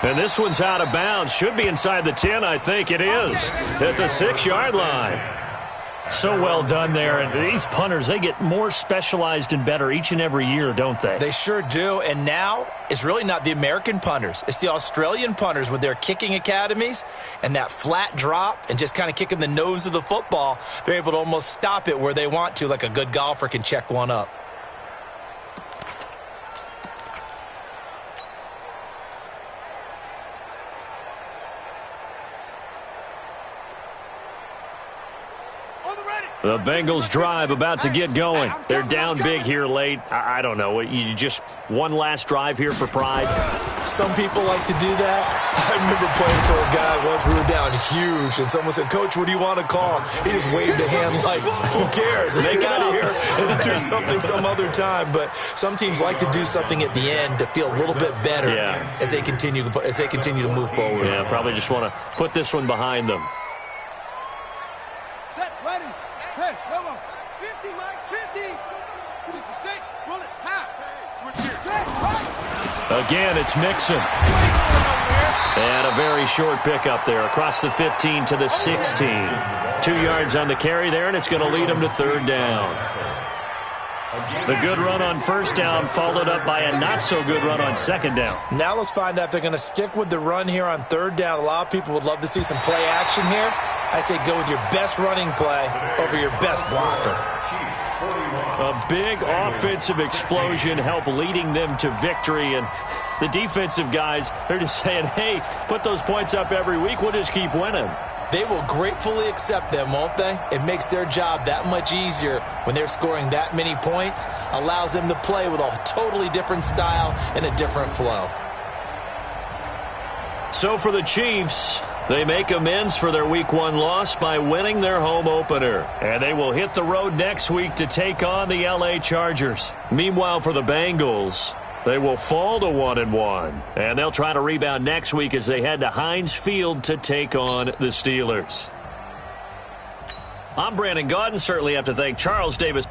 And this one's out of bounds. Should be inside the 10, I think it is. At the 6-yard line. So well done there. And these punters, they get more specialized and better each and every year, don't they? They sure do. And now it's really not the American punters. It's the Australian punters with their kicking academies and that flat drop and just kind of kicking the nose of the football. They're able to almost stop it where they want to, like a good golfer can check one up. The Bengals drive about to get going. They're down big here late. I don't know. You just one last drive here for pride? Some people like to do that. I remember playing for a guy once. We were down huge, and someone said, "Coach, what do you want to call?" He just waved a hand like, who cares? Let's get out of here and do something some other time. But some teams like to do something at the end to feel a little bit better as they continue to move forward. Yeah, probably just want to put this one behind them. Set, ready. Hey, come on. 50, Mike, 50. 56. Pull it. Half. Switch here. Set, right. Again, it's Mixon. And a very short pickup there across the 15 to the 16. 2 yards on the carry there, and it's going to lead them to third down. The good run on first down followed up by a not-so-good run on second down. Now let's find out if they're going to stick with the run here on third down. A lot of people would love to see some play action here. I say go with your best running play over your best blocker. A big offensive explosion helped leading them to victory, and the defensive guys, they're just saying, hey, put those points up every week. We'll just keep winning. They will gratefully accept them, won't they? It makes their job that much easier when they're scoring that many points. Allows them to play with a totally different style and a different flow. So for the Chiefs, they make amends for their Week 1 loss by winning their home opener. And they will hit the road next week to take on the LA Chargers. Meanwhile, for the Bengals, they will fall to 1-1. And they'll try to rebound next week as they head to Heinz Field to take on the Steelers. I'm Brandon Gaudin. Certainly have to thank Charles Davis